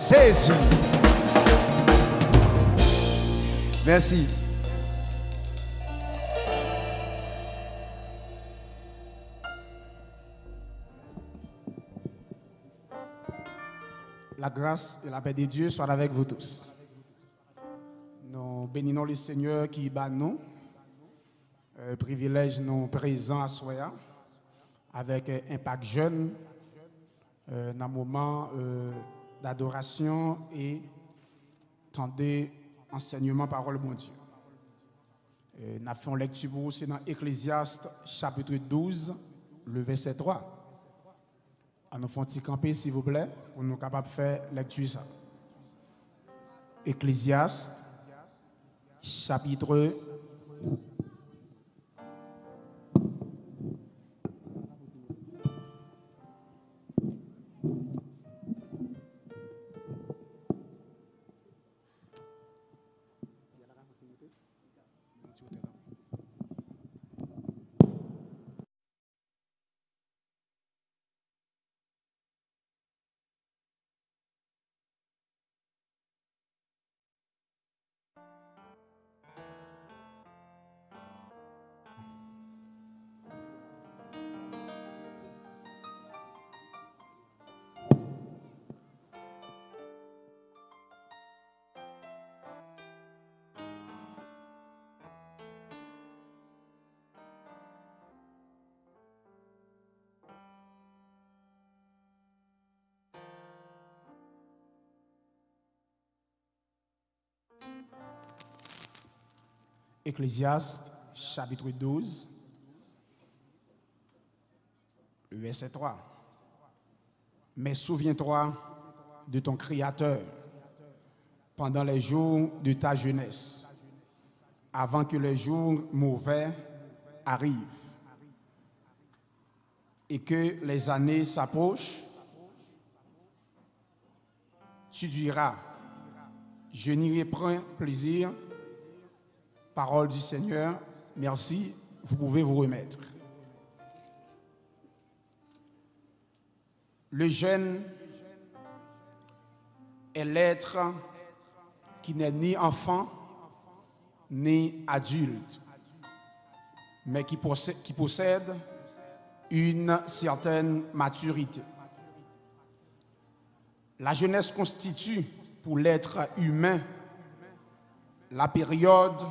Jésus. Merci. La grâce et la paix de Dieu soient avec vous tous. Nous bénissons le Seigneur qui bat nous, privilège nous présents à Soya, avec Impact Jeune, dans un moment d'adoration et tendez enseignement parole bon Dieu. Nous avons fait une lecture pour vous, c'est dans Ecclésiaste chapitre 12, le verset 3. Nous faisons un petit camper, s'il vous plaît, pour nous capables de faire lecture ça. Ecclésiaste chapitre 12, le verset 3. Mais souviens-toi de ton Créateur pendant les jours de ta jeunesse, avant que les jours mauvais arrivent et que les années s'approchent. Tu diras, je n'y prends plaisir. Parole du Seigneur, merci, vous pouvez vous remettre. Le jeune est l'être qui n'est ni enfant ni adulte, mais qui possède une certaine maturité. La jeunesse constitue pour l'être humain la période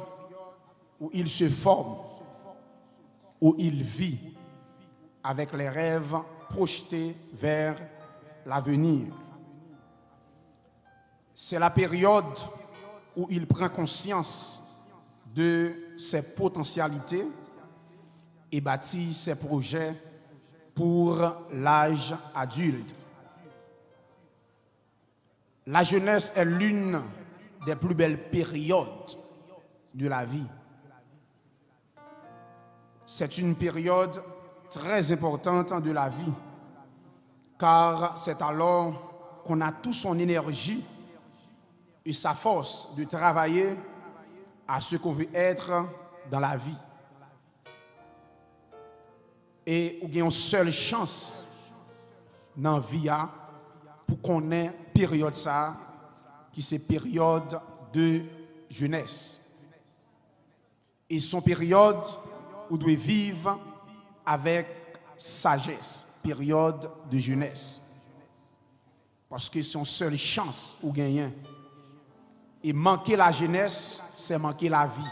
où il se forme, où il vit avec les rêves projetés vers l'avenir. C'est la période où il prend conscience de ses potentialités et bâtit ses projets pour l'âge adulte. La jeunesse est l'une des plus belles périodes de la vie. C'est une période très importante de la vie, car c'est alors qu'on a toute son énergie et sa force de travailler à ce qu'on veut être dans la vie. Et on a une seule chance dans la vie pour qu'on ait période ça, qui c'est période de jeunesse. Et son période où doit vivre avec sagesse, période de jeunesse. Parce que c'est son seule chance ou gagner. Et manquer la jeunesse, c'est manquer la vie.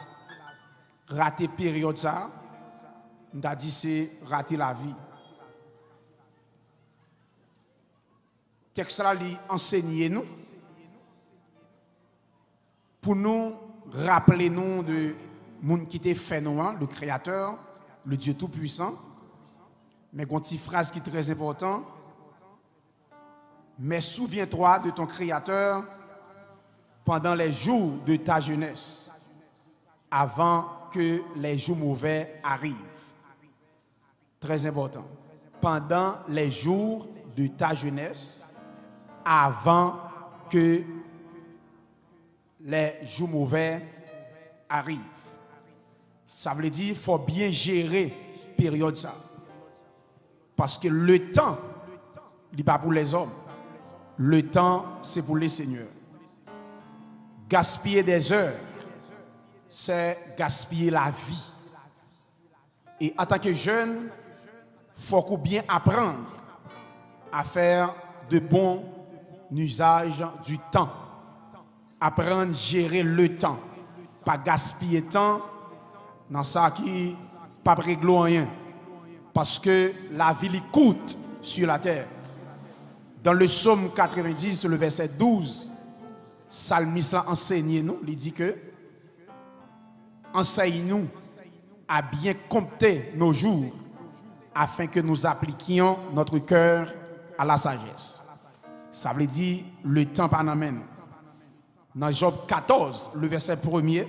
Rater période ça, on a dit c'est rater la vie. Texte là lui enseigne nous pour nous rappeler nous de monde qui était fait nous, le Créateur, le Dieu Tout-Puissant. Mais une petite phrase qui est très importante. Mais souviens-toi de ton Créateur pendant les jours de ta jeunesse, avant que les jours mauvais arrivent. Très important. Pendant les jours de ta jeunesse, avant que les jours mauvais arrivent. Ça veut dire qu'il faut bien gérer la période ça. Parce que le temps, il n'est pas pour les hommes. le temps, c'est pour les seigneurs. Gaspiller des heures, c'est gaspiller la vie. Et en tant que jeune, il faut bien apprendre à faire de bons usages du temps. Apprendre à gérer le temps. Pas gaspiller temps dans ça qui pas régler rien. Parce que la vie lui coûte sur la terre. Dans le psaume 90, le verset 12, Psalmiste enseigne nous, il dit que enseigne-nous à bien compter nos jours afin que nous appliquions notre cœur à la sagesse. Ça veut dire le temps pas n'amène. Dans Job 14, le verset 1er,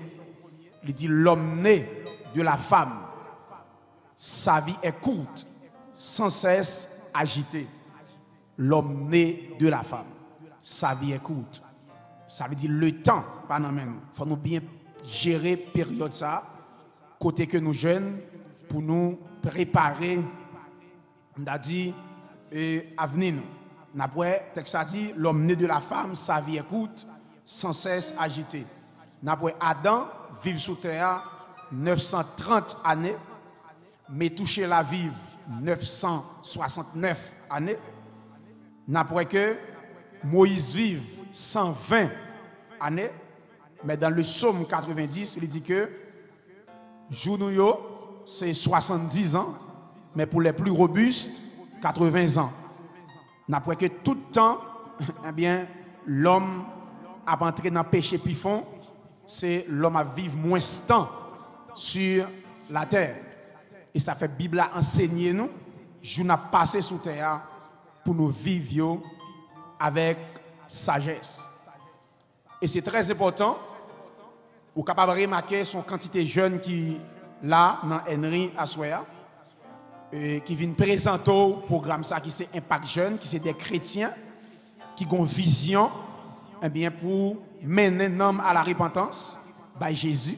il dit l'homme né de la femme, sa vie est courte, sans cesse agitée. L'homme né de la femme, sa vie est courte. Ça veut dire le temps pas n'amène. Il faut nous bien gérer période ça, côté que nous jeunes, pour nous préparer, on a dit, avenir nous. N'après, texte a dit, l'homme né de la femme, sa vie est courte, sans cesse agité. N'après Adam, vivre sous terre 930 années, mais toucher la vive 969 années. N'après que Moïse vive 120 années, mais dans le psaume 90, il dit que Jounou, c'est 70 ans, mais pour les plus robustes, 80 ans. N'après que tout le temps, eh bien, l'homme a entré dans le péché pifon, c'est l'homme a vivre moins de temps sur la terre. Et ça fait Bible a enseigné nous, je n'ai passé sous terre pour nous vivre avec sagesse. Et c'est très important, vous êtes capable de remarquer son quantité de jeunes qui là dans Henry Assoya, qui viennent présenter au programme ça qui c'est Impact Jeune, qui c'est des chrétiens qui ont une vision eh bien, pour mener un homme à la repentance par Jésus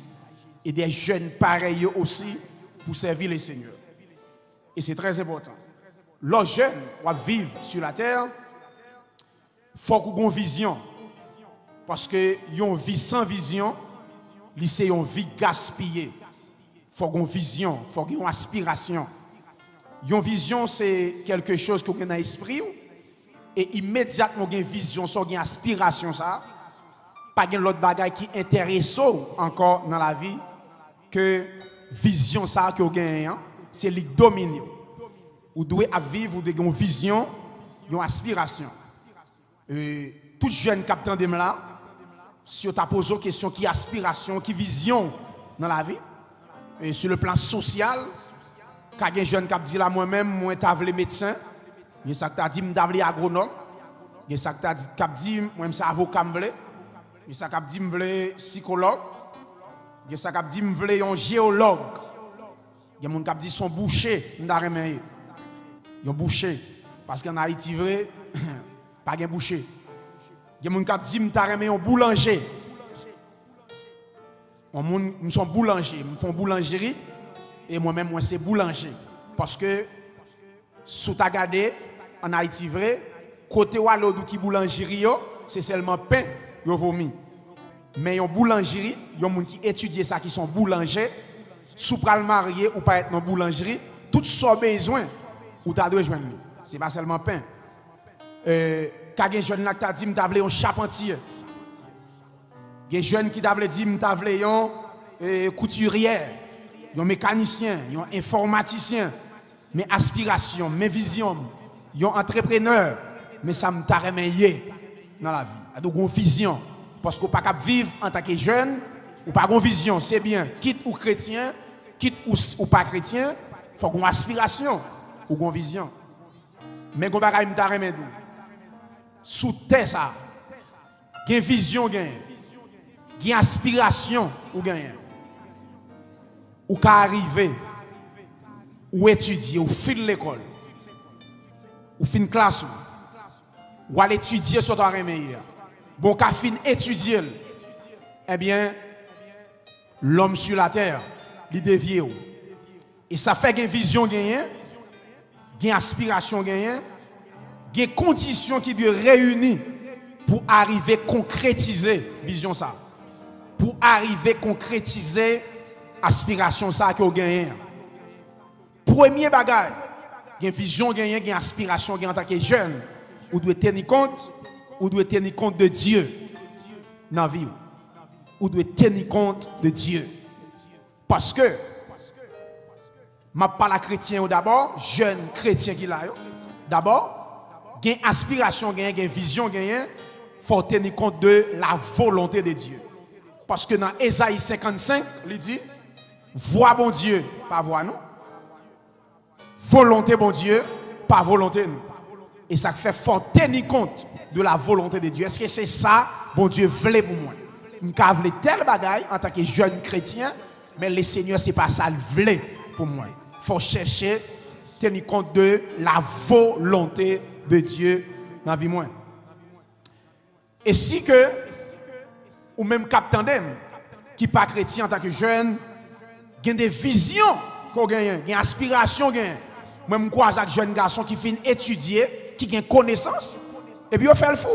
et des jeunes pareils aussi pour servir le Seigneur. Et c'est très important. Les jeunes qui vivent sur la terre, il faut qu'ils aient une vision. Parce que une vie sans vision, c'est une vie gaspillée. Il faut qu'ils aient une vision, il faut qu'ils aient une aspiration. Une vision, c'est quelque chose qu'on a dans l'esprit. Et immédiatement, on a une vision, on a une aspiration. Ça, pas de l'autre bagaille qui intéresse encore dans la vie que vision ça que vous gagnez, c'est le dominer. Vous devez vivre, vous devez une vision, une aspiration. Tout jeune capitaine de là, si vous avez posé une question qui aspiration, qui vision dans la vie, et sur le plan social, quand un jeune qui dit là moi-même, moi je médecin, il y a ça qui dit je suis agronome, il y a ça qui dit moi je suis avocat, il y a ça qui dit je suis psychologue, il y a ça qui dit je suis un géologue, il y a des gens qui dit son boucher, il y a un boucher, parce qu'en Haïti, vrai, pas de boucher. Il y a des gens qui disent que je suis un boulanger. Nous sommes boulangers, nous faisons boulangerie et moi-même, moi, c'est boulanger. Parce que, si tu as regardé en Haïti, vrai, côté où l'eau qui boulangerie, c'est seulement pain que vomi. Mais en boulangerie, il y a des gens qui étudient ça, qui sont boulangers. Si tu es marié ou pas être dans boulangerie, tout ce que tu as besoin, ou tu as besoin de ce n'est pas seulement pain. Quand il y a des jeunes qui ont dit que tu as un charpentier. Il y a des jeunes qui ont dit que tu as un couturière, un mécanicien, un informaticien. Mes aspirations, mes visions, un entrepreneur. Mais ça me t'a remis dans la vie. Donc, une vision. Parce qu'on ne peut pas vivre en tant que jeune, ou pas une vision. C'est bien, quitte ou chrétien, quitte ou pas chrétien, il faut une aspiration ou une vision. Mais on ne peut pas remettre sous terre ça. Il y a une vision, il y a une aspiration ou gagne. Ou qu'à arriver, ou étudier, ou fin l'école, ou fin classe, ou aller étudier sur ta remeille. Bon, qu'à fin étudier, eh bien, l'homme sur la terre, il dévie. Et ça fait qu'il y a une vision, il y a une aspiration, il il y a des conditions qui doivent réunir pour arriver à concrétiser la vision ça. Pour arriver à concrétiser l'aspiration ça que vous gagnez. Premier bagage, il y a une vision, il y a une aspiration en tant que jeune. Vous devez tenir compte de Dieu dans la vie. Vous devez tenir compte de Dieu. Parce que, je ne parle pas chrétien d'abord, jeune chrétien qui l'a. D'abord, il y a une aspiration, il y a une vision, il faut tenir compte de la volonté de Dieu. Parce que dans Ésaïe 55, il dit, voix bon Dieu, pas voix nous. Volonté bon Dieu, pas volonté nous. Et ça fait faut tenir compte de la volonté de Dieu. Est-ce que c'est ça, bon Dieu, voulait pour moi? Je voulais tel bagaille en tant que jeune chrétien, mais le Seigneur, ce n'est pas ça, il voulait pour moi. Il faut chercher, tenir compte de la volonté de Dieu dans la vie. Et si que, ou même captain qui n'est pas chrétien en tant que jeune, il y a des visions qu'on gagne, il y a des aspirations qu'on gagne. Même je crois avec jeune garçon qui finit étudier, qui a connaissance, et puis il fait le fou.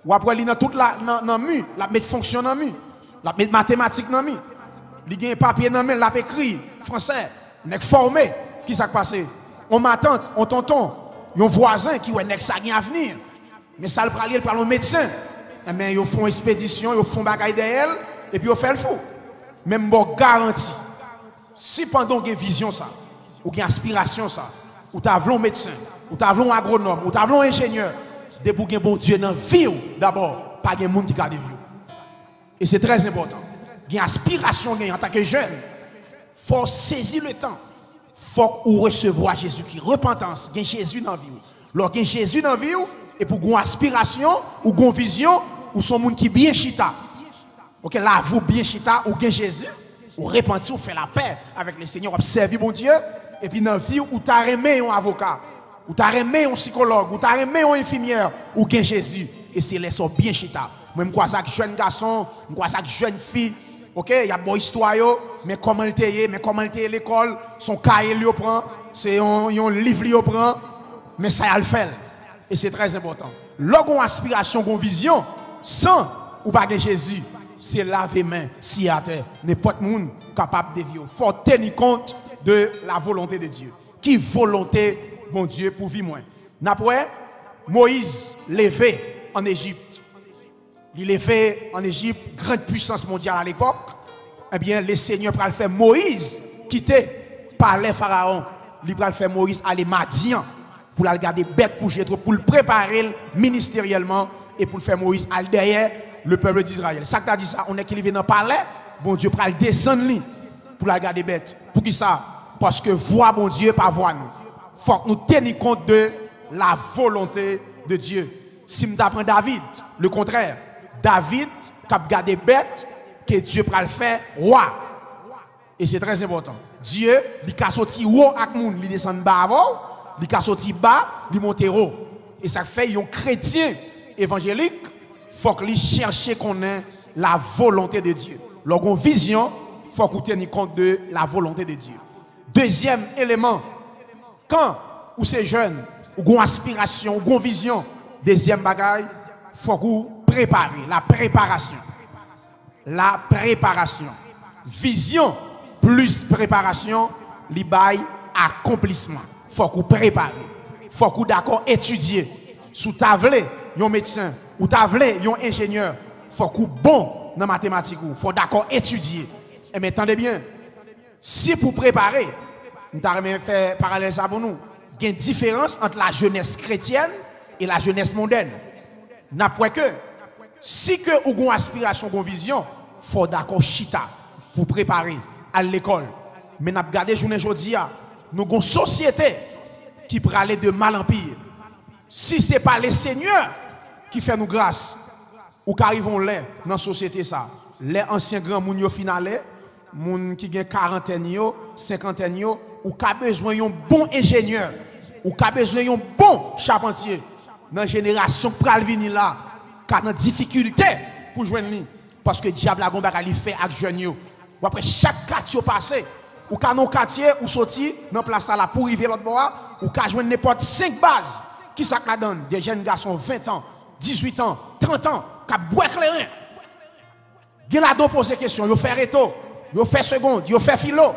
Ou après, il a toute la mue, la mettre fonction dans mue, la mettre mathématiques dans mue. Il a un papier dans mue, l'a écrit français, il est formé. Qui s'est passé? On m'attend, on tonton, un voisin qui est ça a avenir. Mais ça le parle par le médecin. Eh bien, ils font expédition, ils font bagaille derrière, et puis ils font le fou. Même bon garantie. Si pendant une vision ça, ou une aspiration ça, ou tu as un médecin, ou tu as un agronome, ou tu as un ingénieur, de pour bon Dieu dans la vie, d'abord, pas de monde qui garde vie. Et c'est très important. Il y a une aspiration en tant que jeune. Il faut saisir le temps. Il faut recevoir Jésus qui repentance. Il y a Jésus dans la vie. Lorsqu'il y a Jésus dans la vie, et pour une aspiration, ou une vision, ou son monde qui bien chita. Ok, là, vous bien chita, ou bien Jésus, ou repentir, ou fait la paix avec le Seigneur, observer mon Dieu, et puis dans la vie, ou tu as aimé un avocat, ou tu as aimé un psychologue, ou tu as aimé un infirmière, ou bien Jésus, et c'est les sont bien chita. Moi, je crois que jeune garçon, je crois que jeune fille, ok, il y a une bonne histoire, mais comment il était, à l'école, son cahier il prend, c'est un livre il prend, mais ça il le fait. Et c'est très important. Lorsqu'on aspiration, on vision, sans ou pas de Jésus, c'est laver main, si à terre, n'importe monde capable de vivre. Il faut tenir compte de la volonté de Dieu. Qui volonté, bon Dieu, pour vivre moins. Après, Moïse levé en Égypte. Il levé en Égypte, grande puissance mondiale à l'époque. Eh bien, le Seigneur va le faire Moïse quitter par les pharaons. Il va le faire Moïse aller Madian pour le garder bête pour Jétro, pour le préparer ministériellement et pour le faire Moïse aller derrière le peuple d'Israël. Ça que tu as dit ça, on est qu'il vient dans le palais, bon Dieu va le descendre pour la garder bête. Pour qui ça? Parce que voix bon Dieu, pas voix nous. Il faut que nous tenions compte de la volonté de Dieu. Si nous apprenons David, le contraire. David, qui a gardé bête, que Dieu va le faire roi. Et c'est très important. Dieu, il a sorti haut avec nous, il descend bas avant, il a sorti bas, il monte haut. Et ça fait un chrétien évangélique, il faut qu'il cherche qu'on ait la volonté de Dieu. Lorsqu'on vision, il faut qu'on tienne compte de la volonté de Dieu. Deuxième élément, quand ou c'est jeune, ou une aspiration, ou une vision, deuxième bagaille, il faut qu'on prépare, la préparation. La préparation. Vision plus préparation, li bail accomplissement. Il faut qu'on prépare. Il faut qu'on d'accord étudier. Sous tavlé, un médecin, ou tavlé, un ingénieur. Il faut qu'on bon dans mathématiques. Il faut d'accord étudier. Et mais attendez bien. Si pour préparer, nous avons fait parallèle ça pour nous. Il y a une différence entre la jeunesse chrétienne et la jeunesse mondaine. N'après que, si que vous avez une aspiration, une vision, il faut d'accord chita pour préparer à l'école. Mais nous avons regardé journée aujourd'hui, nous avons une société qui peut aller de mal en pire. Si ce n'est pas le Seigneur qui fait nous grâce, ou qu'arrivons là dans la société, ça, les anciens grands moun finalés, moun qui ont 40 50 ou qui a besoin d'un bon ingénieur, ou qui a besoin d'un bon charpentier, dans la génération qui va venir là, qui a des difficultés pour joindre lui. Parce que le diable a fait avec les jeunes. Ou après chaque quartier passé, ou quand un quartier ou sorti dans place là pour arriver l'autre bord, ou quand joindre n'importe 5 bases qui ça la donne? Des jeunes garçons 20 ans, 18 ans, 30 ans, qui boivent clairin. Ils la don poser question, ils fait réto, ils fait seconde, ils fait philo.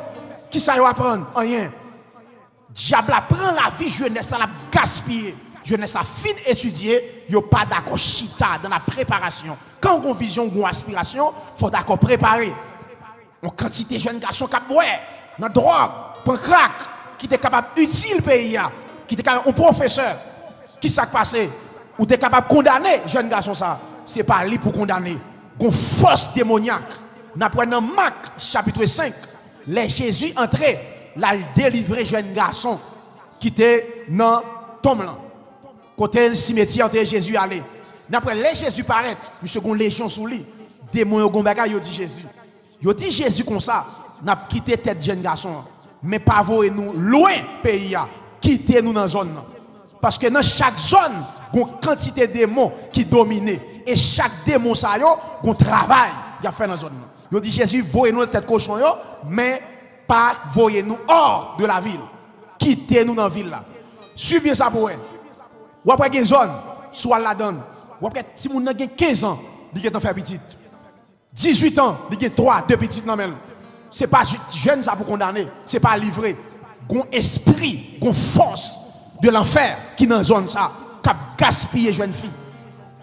Qui ça va apprendre? Rien. Diable prend la vie jeunesse, ça la gaspiller. Jeunesse a fin étudier, yo pas d'accord chita dans la préparation. Quand on a une vision, une aspiration, faut d'accord préparer. On quantité de jeunes garçons qui boivent dans drogue, pour crack, qui est capable utile pays, qui est capable un professeur, qui s'est passé, ou est capable de condamner jeunes garçons ça. C'est pas lui pour condamner. Une force démoniaque. Nous prenons dans Marc chapitre 5, les Jésus entré, là délivrer jeunes garçons qui étaient dans tombe là. Côté le cimetière entre Jésus allé. Après les Jésus paraît, monsieur gon légion sous lui. Démon yo gon bagay yo dit Jésus. Yo dit Jésus comme ça, n'a quitté tête jeune garçon, mais pas voyer nous loin pays a, quitter nous dans zone. Parce que dans chaque zone, gon quantité de démons qui dominent et chaque démon ça yo gon travail y a fait dans zone. Yo dit Jésus voyez nous tête cochon yo, mais pas voyez nous hors de la ville. Quittez nous dans ville là. Suivez ça pour elle. Ou après une zone, soit la donne. Ou après, si vous avez 15 ans, vous avez fait petit. 18 ans, vous avez 3, 2 petites. Ce n'est pas jeune ça pour condamner. Ce n'est pas livré. Il y a un esprit, une force de l'enfer qui est dans la zone ça, qui a gaspillé les jeunes filles.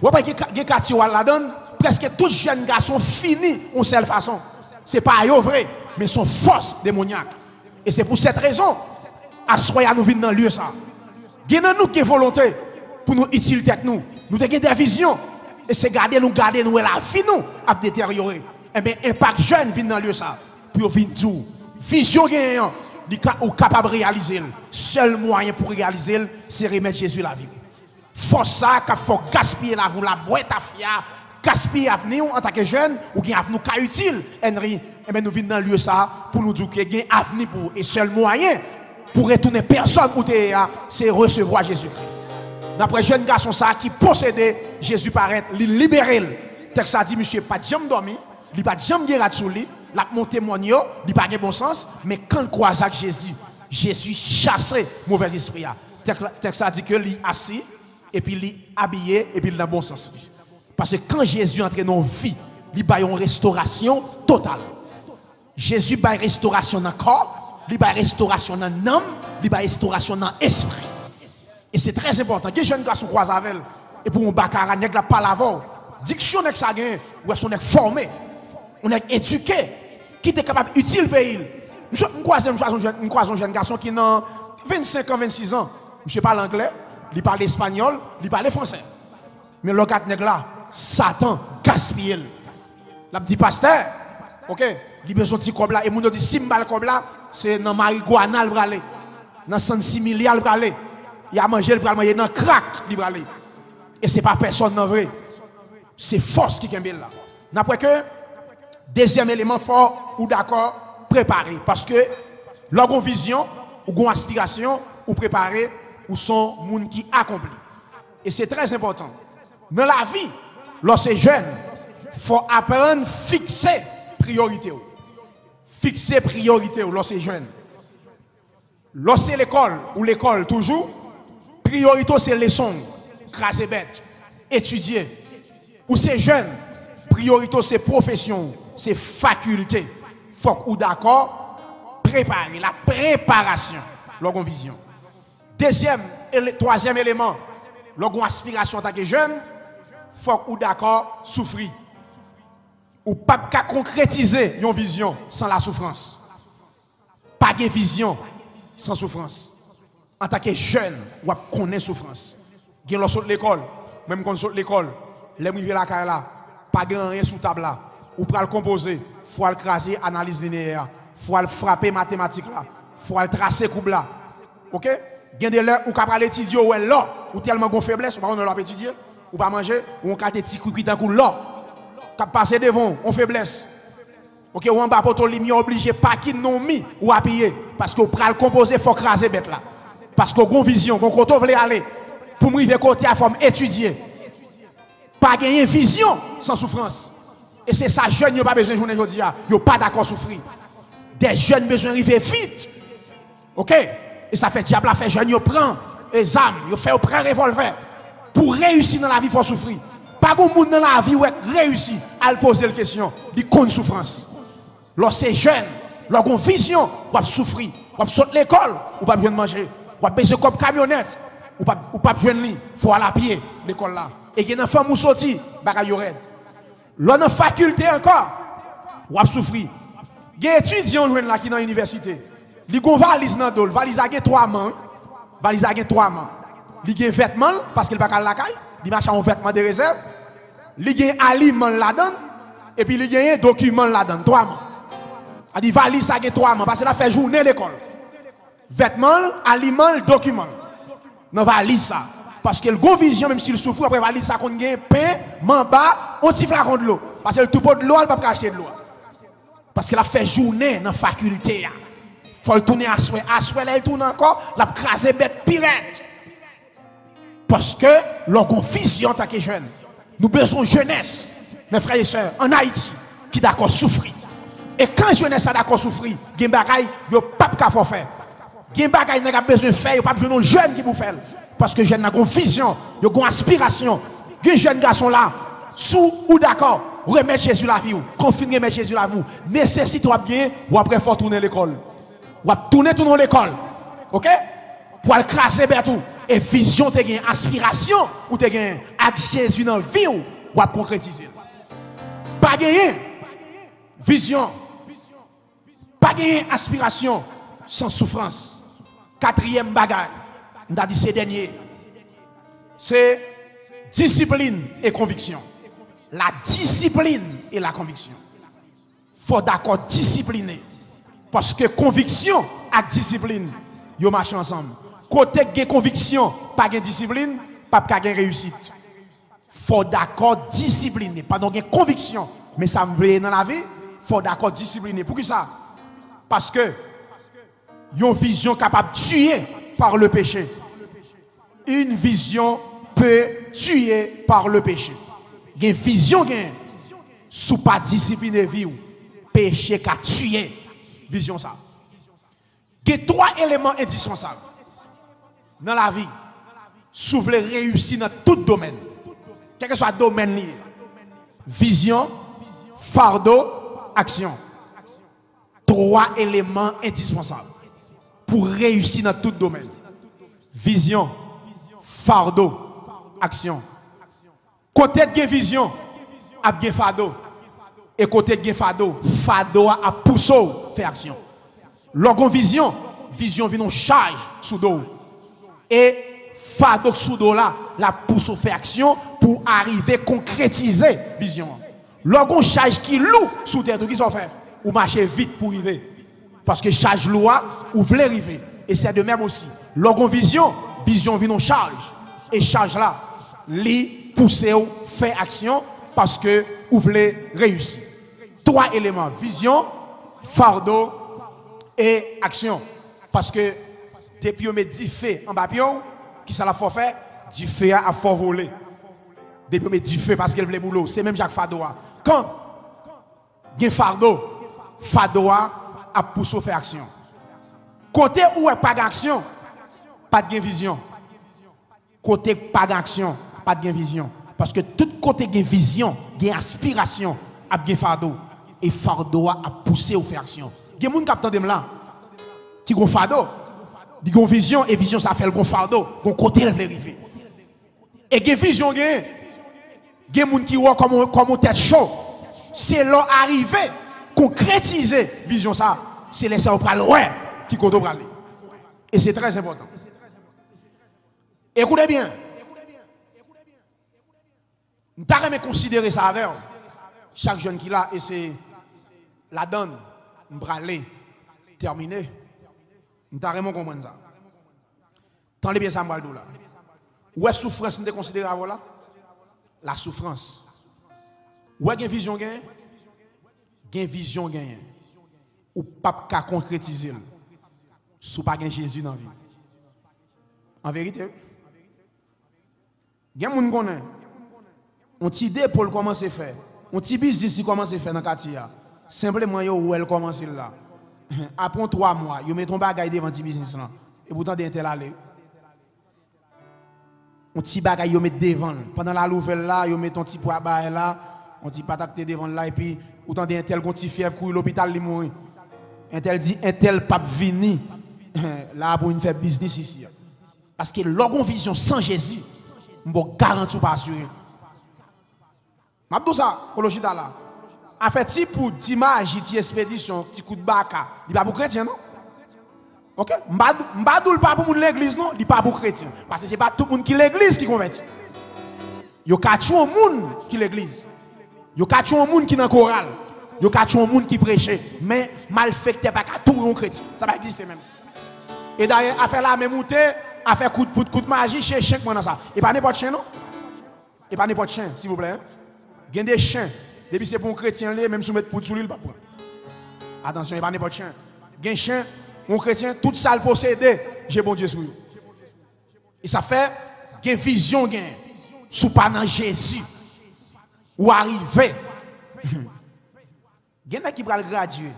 Ou après, il y a quartier où la donne, presque tous les jeunes garçons finis en seule façon. Ce n'est pas vrai, mais son force démoniaque. Et c'est pour cette raison, à soya nous venons dans le lieu ça. Il y a nous qui avons volonté pour nous utiliser tête nous. Nous avons des visions. Et c'est garder nous et la vie nous a détérioré. Et bien, impact jeune vient dans le lieu ça. Pour venir tout. Vision gagnant, ou capable de réaliser. Le seul moyen pour réaliser, c'est remettre Jésus la vie. Force ça, qu'il faut gaspiller la vie, la boîte à fier, gaspiller l'avenir en tant que jeune, ou qu'il y a avenir qui est utile, Henry. Et bien, nous venons dans le lieu ça pour nous dire qu'il y a un avenir pour. Et seul moyen pour retourner personne où tu es, c'est recevoir Jésus-Christ. D'après jeune garçon ça qui possédait Jésus paraît, il libérer. Texte a dit monsieur pas de jambe dormi, il pas de jambe guérir sous lui, la monté monio, il pas de bon sens, mais quand il croise avec Jésus, Jésus chassait mauvais esprit. Texte a dit que il assis et puis il habillé et puis il dans bon sens. Parce que quand Jésus entre dans vie, il a une restauration totale. Jésus a une restauration dans le corps, il a une restauration dans l'âme, il a une restauration dans l'esprit. Et c'est très important. Les jeunes garçons croisent avec elle. Et pour un baccarat, on n'a pas l'avant. Diction n'est que ça gagne. Ou est-ce qu'on est formé. On est éduqué. Qui est capable d'utiliser le pays. Nous croisons un jeune garçon qui a 25 ans, 26 ans. Monsieur parle anglais, il parle espagnol, il parle français. Mais le gars là, Satan gaspille. La petit pasteur, ok, il a besoin de petit cob là. Et mon dit, si mal cob là, c'est dans marijuana le bralé. Dans 106 milliards le bralé. Il a mangé, il va manger dans le crack. Et ce n'est pas personne non vrai. C'est force qui est là. D'après que, deuxième élément fort, ou d'accord, préparer. Parce que, leur vision, ou aspiration, ou préparer, ou sont gens qui accomplit. Et c'est très important. Dans la vie, lorsque c'est jeune, il faut apprendre à fixer priorité. Fixer priorité lorsque c'est jeune. Lorsque c'est l'école, ou l'école toujours, priorité c'est leçon, craser bête, étudier. Ou c'est jeune, priorité c'est profession, c'est faculté. Faut ou d'accord, préparer, la préparation, leur vision. Troisième élément, leur aspiration en tant que jeune, faut ou d'accord, souffrir. Ou pas concrétiser une vision sans la souffrance. Pas de vision sans souffrance. En tant que jeune, ou connaît souffrance. Gen l'on saute l'école, même quand on saute l'école, les rive la caille là, pas grand rien sous table là. Ou pour le composer, faut le craser analyse linéaire, faut le frapper mathématiques là, faut le tracer coupe là. OK? Gen de l'heure ou capable étudier ou là, ou tellement gon faiblesse, ou pas on l'a étudier, ou pas manger, ou on carte petit coucou dans coup là. Cap passer devant, on faiblesse. OK, ou en bas pour ton lumière obligé pas qui non mis ou appuyer parce que pour le composer faut craser bête là. Parce qu'on a une vision, qu'on côté veut aller. Pour me côté à forme étudier. Pas gagner vision sans souffrance. Et c'est ça, jeunes, n'ont pas besoin de journée aujourd'hui. Ils n'ont pas d'accord souffrir. Des jeunes besoin d'arriver vite. OK? Et ça fait diable à faire jeunes, ils prennent les armes, ils font prêt revolver. Pour réussir dans la vie, il faut souffrir. Pas de monde dans la vie qui réussit à poser la question, il compte souffrance. Lorsque c'est jeune, lorsqu'on a une vision, on va souffrir. On va sauter l'école, on va pas bien manger. On va baisser comme camionnette, on va pas bien lit. Il faut aller à pied, l'école là. Et qu'il y a une femme qui sorti, bagaille red. L'on a faculté encore, on va souffrir. Il y a des étudiants là qui sont dans l'université. Ils ont une valise dans le valise a 3 mains. Valise a 3 mains. Ils ont des vêtements parce qu'il n'y a pas de la caille. Ils marchent en vêtements de réserve. Ils ont des aliments là-dedans. Et puis ils ont des documents là-dedans. 3 mains. Il dit valise a 3 mains parce qu'il a fait journée à l'école. Vêtements, aliments, documents. Dans valise ça. Parce que le bon vision, même s'il souffre, après valise ça, qu'on a pain, mamba, on petit flacon de l'eau. Parce que le tout pot de l'eau, il ne peut pas acheter de l'eau. Parce qu'il a fait journée dans la faculté. Il faut le tourner à souhait. À souhait, là, il tourne encore, il a crasé bête pirate. Parce que l'on vision en tant que jeune. Nous besoin de jeunesse, mes frères et sœurs, en Haïti, qui d'accord souffrir. Et quand jeunesse a d'accord souffrir, il y a des choses qui ne pas faire. Il y a des choses qui n'a besoin de faire, il n'y a pas besoin de jeunes qui vous font. Parce que jeunes ont une vision, ils ont une aspiration. Il y a des jeunes garçons là, sous ou d'accord, remettre Jésus la vie, confiner remettre Jésus la vie. Nécessite ou bien, ou après il faut tourner l'école. Ou tourner l'école. OK? Pour aller craser tout. Et vision, tu as une aspiration, ou tu as avec Jésus dans la vie, ou à concrétiser. Pas gagner vision. Pas gagner aspiration sans souffrance. 4e bagaille. On a dit ces derniers. C'est discipline et conviction. La discipline et la conviction. Il faut d'accord discipliner. Parce que conviction et discipline, ils marchent ensemble. Côté de conviction, pas de discipline, pas de réussite. Il faut d'accord discipliner. Pas de conviction, mais ça me plaît dans la vie. Il faut d'accord discipliner. Pour qui ça? Parce que il y a une vision capable de tuer par le péché. Une vision peut tuer par le péché. Il y a une vision qui est sous pas discipliner vie. Péché qui a tué. Vision ça. Il y a 3 éléments indispensables dans la vie. Si vous voulez réussir dans tout domaine, quel que soit le domaine lié, vision, fardeau, action. 3 éléments indispensables pour réussir dans tout domaine. Vision, fardeau, action. Côté de vision, a bien fardeau. Et côté de fardeau, fardeau a poussé faire action. Lorsqu'on vision vient en charge sous dos. Et fardeau sous dos là, la pousse faire action pour arriver à concrétiser vision. Lorsqu'on charge qui loue sous terre, qui s'en fait? Ou marcher vite pour arriver. Parce que charge loi, ou voulez arriver. Et c'est de même aussi. Lorsqu'on vision vient en charge. Et charge là, li pousser ou faire action parce que vous voulez réussir. 3 éléments, vision, fardeau et action. Parce que depuis on met 10 faits en bas, qui ça la faut faire? 10 faits à fort voler. Depuis on met 10 faits parce qu'elle voulait boulot. C'est même Jacques Fadoa. Quand il y a fardeau, Fadoa a poussé faire action. Côté où il n'y a pas d'action, pas de vision. Côté pas d'action, pas de vision. Parce que tout côté de vision, de aspiration, a bien fardeau. Et fardeau a poussé au faire action. Il y a des gens qui là, qui ont fardeau, qui ont vision, et vision ça fait le fardeau, qu'on côté le vérifier. Et il y a vision, il y a des gens qui ont comme tête chaud. C'est leur arrivée, concrétiser vision ça, c'est laisser au pral ouais qui compte au pral. Et c'est très important. Écoutez bien. Nous devons considérer ça avec chaque jeune qui l'a, et c'est la donne, nous allons terminer. Nous devons comprendre ça. Tendez bien ça, Mbaldou là. Où est la souffrance nous devons considérer avant là? La souffrance. Où est la vision gagne? Gagne vision gagne. Ou pas qu'à concrétiser. Sous pas gagne Jésus dans la vie. En vérité, il y a des gens qui connaissent. On t'a idée pour le commencer à faire. On t'a business qui commence à faire dans le quartier. Simplement, où elle commence là. Après 3 mois, ils mettent un bagage devant le business là. Et pourtant, ils sont allés. on petit bagay yo met devant. Pendant la nouvelle là, yo met ton petit poids là, on dit patate devant là et puis autant d'un tel gon ti fièvre courir l'hôpital li mourir. Un tel dit un tel pape vini là pour une faire business ici. Parce que l'orgon vision sans Jésus, m'bo garanti pas assuré. M'a dit ça, Kolojida là. En fait, si pour dimanche, ti expédition, ti coup de baka, il pas pour chrétien non? OK? M'badoul pas pour l'église non, il pas pour chrétien parce que c'est pas tout le monde qui l'église qui convertit. Yo ka tchou un monde qui l'église. Yo ka tchou un monde qui dans chorale. Yo ka tchou un monde qui prêche, mais malfecté pas ka tout un chrétien. Ça va exister même. Et d'ailleurs, affaire la même outé, affaire coup de magie chez chien dans ça. Et pas n'importe chien non? Et pas n'importe chien, s'il vous plaît. Il y a des chiens, depuis c'est pour un chrétien, même si vous mettez pour tout le pas pour. Attention, il n'y a pas n'importe chien. Il y a un chien, un chrétien, tout ça le possédé, j'ai bon Dieu sur lui. Et ça fait, il y a une vision, sous pas dans Jésus, ou arriver. Il y en a qui va graduer.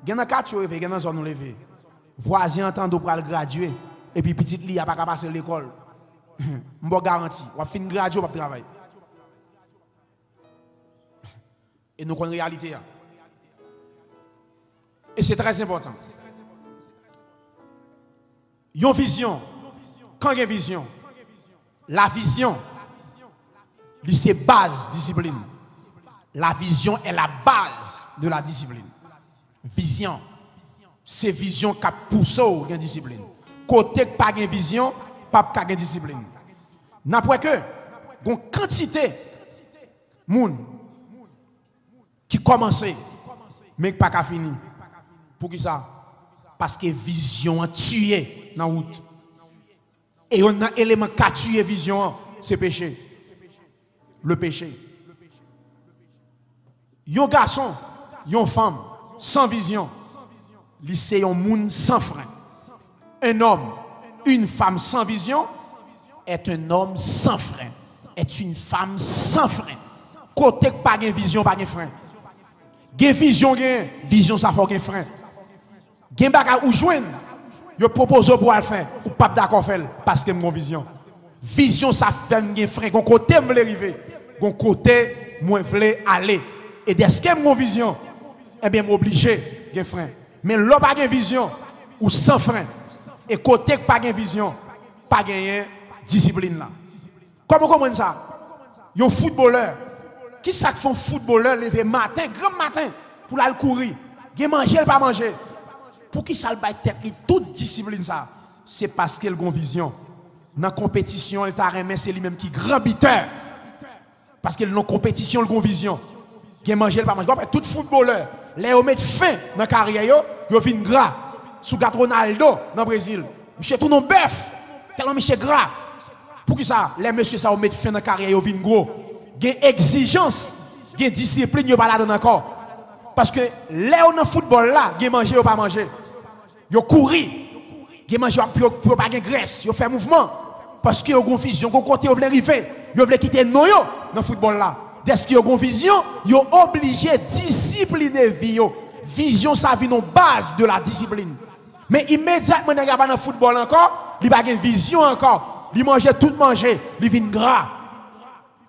Il y en a qui vont lever, il y en a qui vont lever. Voisin entend pour le graduer, et puis petit li a pas qu'à passer l'école. Je vous garantis, on va finir graduer pour travailler. Et nous connaissons la réalité. Et c'est très important. Il y a une vision. Quand il y a une vision, la vision, c'est base discipline. La vision est la base de la discipline. Vision, c'est vision qui pousse à la discipline. Côté pas de vision, pas de discipline. N'après que, une quantité de monde qui commence, mais qui n'a pas fini. Pour qui ça? Parce que vision a tué dans la route. Et on a un élément qui a tué vision, c'est péché. Le péché. Yon garçon, yon femme, sans vision, c'est un monde sans frein. Un homme, une femme sans vision, est un homme sans frein. Est une femme sans frein. Côté pas de vision, pas de frein. Gen vision ça faut gen frein. Gen bagay ou joine, yo propose pour le faire ou pas d'accord faire parce que mon vision. Vision ça fait gen frein, gon côté me arriver, gon côté moi vle aller. Et dès que mon vision, eh bien m'obligé gen frein. Mais l'on pas gen vision ou sans frein et côté pas gen vision, pas gagner discipline là. Comment comprendre ça? Yo footballeur qui ça fait un footballeur lever matin, grand matin, pour aller courir, il manger, pas manger. Pour qui ça le baille tête, toute discipline ça, c'est parce qu'il a une vision. Dans la compétition, il t'a remis, c'est lui-même qui est grand buteur. Parce qu'il a une compétition, il a une vision. Il manger, pas manger. Tout footballeur, les hommes mettent fin dans la carrière, ils viennent gras. Sous Gat Ronaldo dans le Brésil. Monsieur tout non bœuf, tellement monsieur gras. Pour qui ça, les messieurs ça mettent fin dans la carrière, ils viennent gros. Il y a exigence, il y a discipline, il y a pas là encore. Parce que là on a football là, il y a manger ou pas manger. Il y a courir, il y a manger pour pas de graisse, il y a fait mouvement. Parce que il y a une vision, il y a côté où vous arriver, il veut quitter noyo dans football là. Dès qu'il y a une vision, il est obligé de discipliner vie. Vision ça vient en base de la discipline. Mais immédiatement il n'y a pas dans football encore, il n'y a pas de vision encore. Il mange tout manger, il vient gras.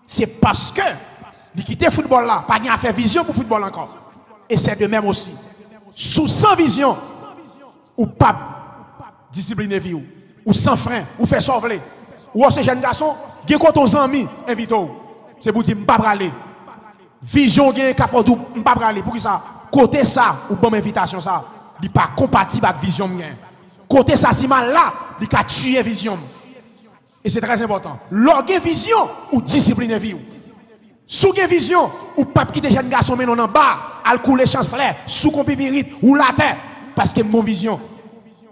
C'est parce que il quitte le football là, pas de faire vision pour le football encore. Et c'est de même aussi. Sous sans vision, ou pas discipliner vie, ou sans frein, ou faire sauver, ou ces jeunes garçons, qui ont ton ami, invite-vous. C'est pour dire, je ne peux pas aller. Vision, je ne peux pas aller. Pour ça, côté ça, ou bonne invitation, ça, il n'est pas compatible avec vision. Côté ça, si mal là, il a tué vision. Et c'est très important. Lorsque vision, ou discipliner vie. Sous une vision, ou pas quitter jeune garçon mais non en bas, al couler chancelier, sous compibirite ou la terre parce que mon vision.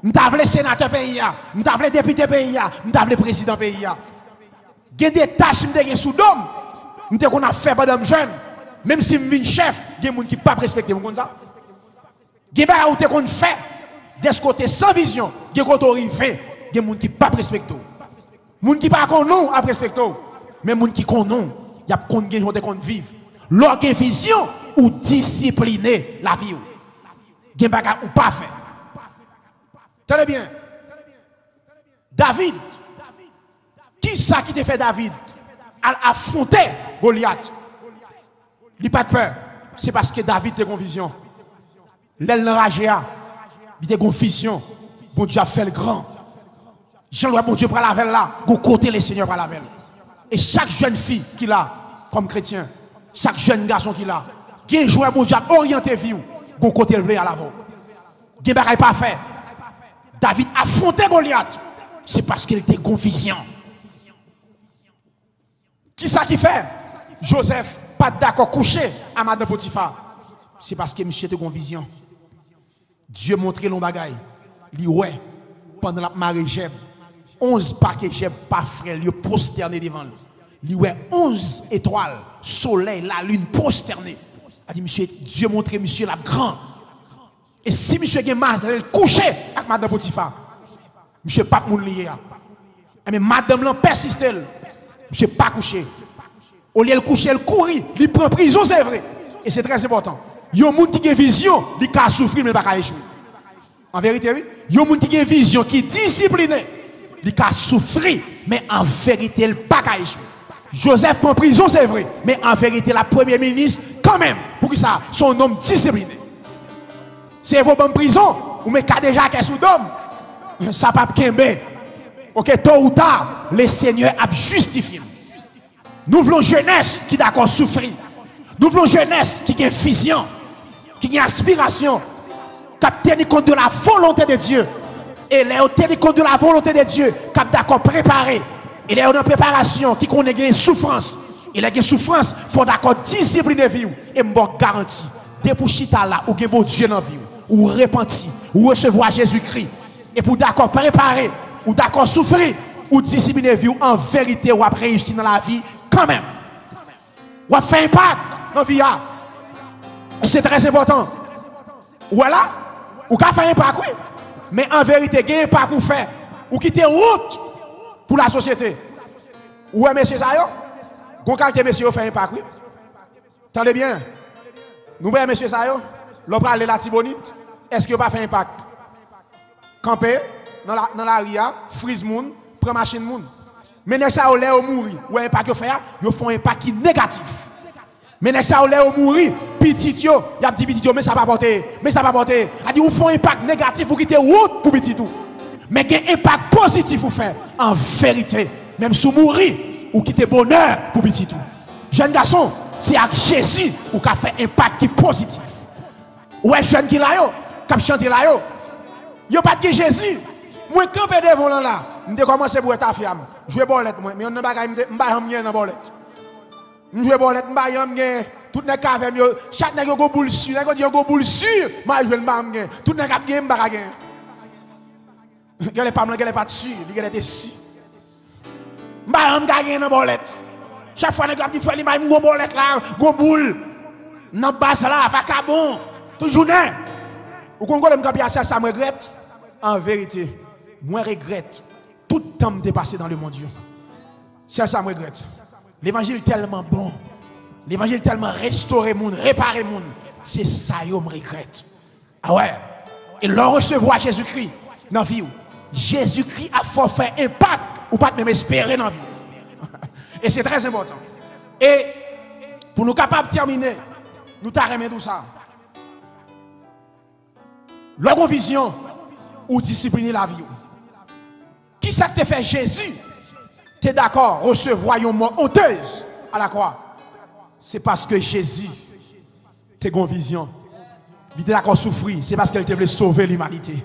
M't'avle sénateur pays a, m't'avle député pays a, m't'avle président pays a. Gen des tâches m'te sous dom, m'te qu'on a fait madame jeune, même si m'vin chef, gen moun qui pas respecter mon comme ça. Gen ba ou te qu'on fait des côtés sans vision, gen côté arrivé, gen moun qui pas respecter. Moun qui pas qu'on non à respecter, mais moun qui qu'on non. Il y a qu'on gagne qu'on vivre. Lorsque vision ou discipliner la vie. Gen bagarre ou pas faire. Très bien. David, qui Qui ça qui te fait David à affronter Goliath? Il n'a pas de peur. C'est parce que David a une vision. L'aile enragée, il a une vision. Bon Dieu a fait le grand. Jean-Louis, bon Dieu, pour la veille là, go côté les seigneurs pour la veille. Et chaque jeune fille qu'il a, comme chrétien, chaque jeune garçon qu'il a, qui est joué, bon Dieu, orienté vie, go côté le à l'avant. Qui n'est pas fait. David a affronté Goliath. C'est parce qu'il était confiant. Qui ça qui fait? Joseph, pas d'accord, couché à Madame Potiphar. C'est parce que monsieur était confiant. Dieu montrait l'on bagaille. Li ouais, pendant la marée Jeb, 11 paquets Jeb pas frère, lui prosterné devant lui. Li ouais 11 étoiles, soleil, la lune prosterné. A dit monsieur, Dieu montrait monsieur la grand. Et si monsieur gen madame couché avec Madame Potiphar, monsieur pas moun lié. Mais madame l'en persiste, monsieur pas couché. Au lieu de coucher, elle courit, il prend prison, c'est vrai. Et c'est très important. Il y a un monde qui a une vision, il peut souffrir, mais il ne peut pas échouer. En vérité, oui. Il y a un monde qui a une vision, qui est discipliné, il peut souffrir, mais en vérité, il ne peut pas échouer. Joseph prend prison, c'est vrai. Mais en vérité, la première ministre, quand même, pour que ça, son homme discipliné. C'est vous en prison, ou mais déjà qu'est sous d'homme, ça pas kembe. Ok, tôt ou tard, le Seigneur a justifié. Nous voulons jeunesse qui d'accord souffrir. Nous voulons jeunesse qui a vision, qui a aspiration, qui a tenu compte de la volonté de Dieu. Et les tenu compte de la volonté de Dieu, qui a d'accord préparé. Et les en préparation, qui connaît une souffrance. Et les souffrance, il faut d'accord discipliner vie. Et je garantis, depuis chita là, ou avez bon Dieu dans la vie, ou repentir, ou recevoir Jésus-Christ. Et pour d'accord préparer, ou d'accord souffrir, ou discipliner vie, en vérité, ou après réussir dans la vie, quand même. Ou fait impact dans la vie. Et c'est très important. Voilà, ou qu'a fait impact, oui. Mais en vérité, il y a un impact ou fait, ou quitter route pour la société. Ou monsieur Sayo, quand qualité monsieur fait impact, oui. Tendez bien. Nous voyons monsieur Sayo, l'on aller la Tibonite, est-ce qu'il n'a pas fait impact? Camper dans la ria, freeze moun, prend machine moun. Mais n'est-ce pas au mourir, ou impact fait, ils font un impact qui négatif. Mais n'est-ce pas au mourir, petit yo, y a dit petit yo, mais ça va porter, mais ça va porter. A dit ou font un impact négatif ou quitter route pour petit tout. Mais qu'il y a un impact positif ou faire en vérité, même sous mourir ou quitter bonheur pour petit tout. Jeune garçon, c'est avec Jésus ou qu'a fait un impact qui positif. Ouais jeune qui là yo, qui chante là yo. Yo pas de Jésus. Moi camper devant là, m'de commencer pour ta fiam. Jouer bolette moi, mais on n'a pas m'ba rien dans bolette. Jouer bolette m'ba rien tout n'est qu'à avec yo, chaque nèg go boule sur, nèg dit go boule sur, moi jouer le m'ba rien. Tout n'est qu'à game m'ba rien. Gale pas m'la gale pas dessus, il gale dessus. M'ba rien dans bolette. Chaque fois nèg dit frère, il m'a go bolette là, go boule. Nan bas là, vacabon, toujours né. Ou qu'on me camper ça me regrette. En vérité, moi regrette tout le temps dépassé dans le monde. C'est ça me regrette. L'évangile tellement bon. L'évangile tellement restauré monde, réparé monde. C'est ça que je regrette. Ah ouais. Et l'on recevoir Jésus-Christ dans la vie. Jésus-Christ a fort fait impact ou pas même espérer dans la vie. Et c'est très important. Et pour nous capables de terminer, nous t'arrêtons tout ça. Leur vision ou discipliner la vie. Qui ça te fait Jésus? Tu es d'accord, recevoir une mort honteuse à la croix. C'est parce que Jésus, tu as une vision. Il était d'accord souffrir, c'est parce qu'il te voulait sauver l'humanité.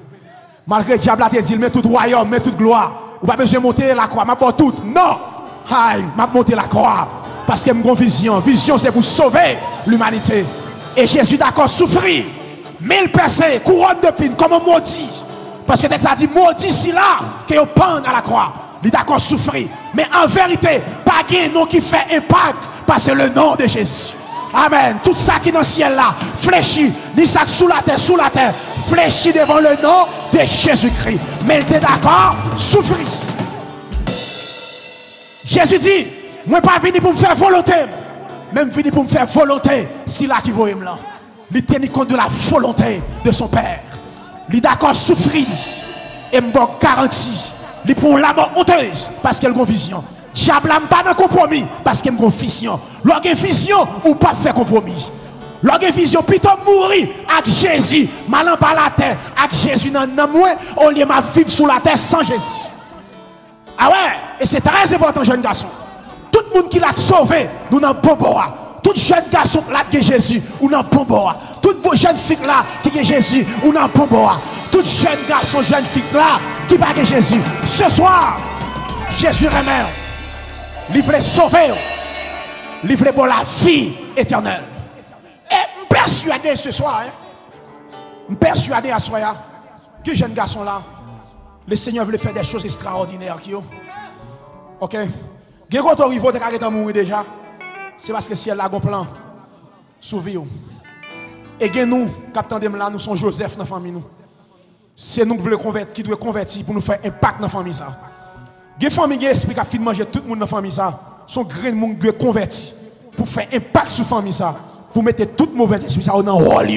Malgré que diable te dit, mais tout royaume, mais toute gloire. Ou pas besoin de monter la croix, mais tout. Non! Aïe, m'a monter la croix. Parce que j'ai une vision. Vision, c'est pour sauver l'humanité. Et Jésus d'accord souffrir. 1000 percées, couronne de pine, comme on maudit. Parce que texte a dit, maudit si là, que vous pend à la croix. Il est d'accord souffrir. Mais en vérité, pas un nom qui fait impact, parce que le nom de Jésus. Amen. Tout ça qui est dans le ciel là, fléchit, ni ça sous la terre, fléchit devant le nom de Jésus-Christ. Mais il est d'accord, souffrir. Jésus dit, moi pas venu pour me faire volonté, même venu pour me faire volonté, si là qui voit là. Il tient compte de la volonté de son Père. Il est d'accord souffrir et me garantit. Il prend la mort honteuse parce qu'elle a une vision. Diable n'a pas de compromis parce qu'il y a une vision. Lorsqu'il y a une vision, ou pas faire compromis. Lorsqu'il y a une vision, plutôt mourir avec Jésus, mal par la terre, avec Jésus dans le moins, au lieu de vivre sous la terre sans Jésus. Ah ouais, et c'est très important, jeune garçon. Tout le monde qui l'a sauvé, nous n'avons pas bon. Tout jeune garçon là qui est Jésus, nous n'avons pas bon. Toute jeune fille là qui est Jésus, nous n'avons pas bon. Tout jeune garçon, jeune fille là qui va que Jésus. Ce soir, Jésus remet. Il voulait sauver. Il voulait pour la vie éternelle. Et je suis persuadé ce soir. Je suis persuadé à ce soir que jeune garçon là, le Seigneur veut faire des choses extraordinaires. Ok? Quand on arrive à mourir déjà, c'est parce que si elle a un plan, sauver. Et nous, capitaine de là, nous sommes Joseph dans la famille. C'est nous qui devons convertir pour nous faire impact dans la famille. Les familles qui esprit qui a manger tout le monde dans la famille, sont grands monde qui convertir pour faire impact sur la famille, pour mettre tout mauvais esprit dans le rôle.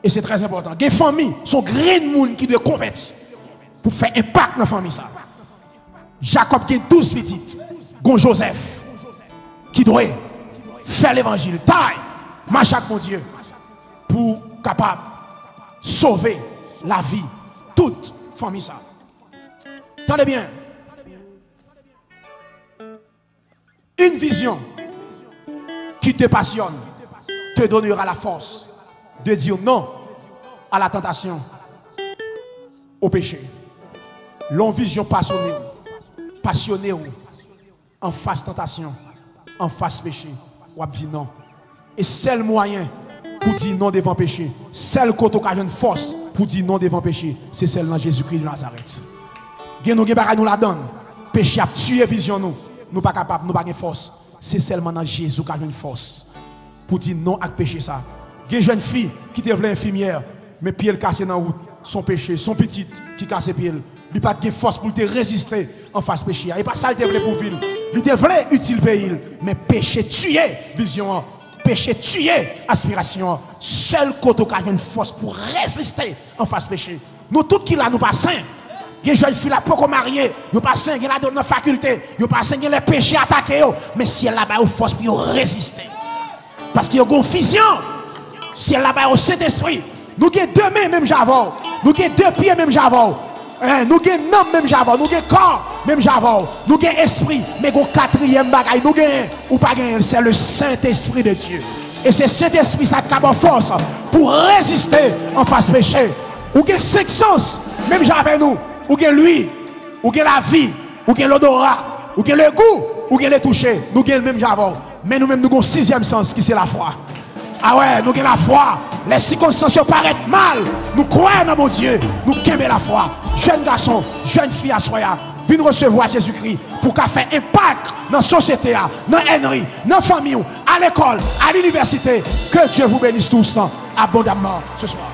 Et c'est très important. Les familles sont grands monde qui doivent convertir pour faire impact dans la famille. Jacob qui a 12 petites. Gon Joseph qui doit faire l'évangile, taille, marche avec mon Dieu pour capable sauver la vie toute famille ça. Tendez bien. Une vision qui te passionne te donnera la force de dire non à la tentation, au péché. L'on vision passionnée en face tentation, en face péché, ou dit non. Et seul moyen pour dire non devant péché, seul côté occasion de force pour dire non devant péché, c'est celle dans Jésus-Christ de Nazareth. Nous nous la donne. Péché a tué vision nous. Nous pas capables, nous pas de force. C'est seulement dans Jésus qui a une force pour dire non à péché ça. Il y a une jeune fille qui devait infirmière, mais puis elle casse dans la route, son péché, son petite qui casse pied. Il n'a pas de force pour te résister en face péché. Et pas ça, il devait pour vivre. Il devait utile pays, mais péché tué vision, péché tué aspiration. Seul côté qui a une force pour résister en face péché. Nous tous qui là, nous pas saints. Il y a des jeunes filles là, pour marier, ils pas saints, ils ont la donne faculté, ils pas saints, ils ont les péchés attaqués, mais si elle a une force pour résister. Parce qu'il y a une vision. Si elle a au Saint-Esprit, nous avons deux mains même j'avons, nous avons deux pieds même j'avons, nous avons une âme même j'avons, nous avons un corps même j'avons, nous avons un esprit, mais nous avons quatrième bagaille, nous avons ou pas gagner, c'est le Saint-Esprit de Dieu. Et c'est Saint-Esprit ça qui a en force pour résister en face péché. Ou avons cinq sens, même j'avais nous, ou avons lui, ou avons la vie, ou avons l'odorat, ou avons le goût, ou avons le toucher, nous avons même j'avons. Mais nous-mêmes, nous avons un sixième sens qui c'est la foi. Ah ouais, nous avons la foi. Les circonstances paraissent mal. Nous croyons dans mon Dieu. Nous aimons la foi. Jeune garçon, jeune fille à Soya, viens recevoir Jésus-Christ pour qu'il fasse impact dans la société, dans l'ennerie, dans la famille, à l'école, à l'université. Que Dieu vous bénisse tous abondamment ce soir.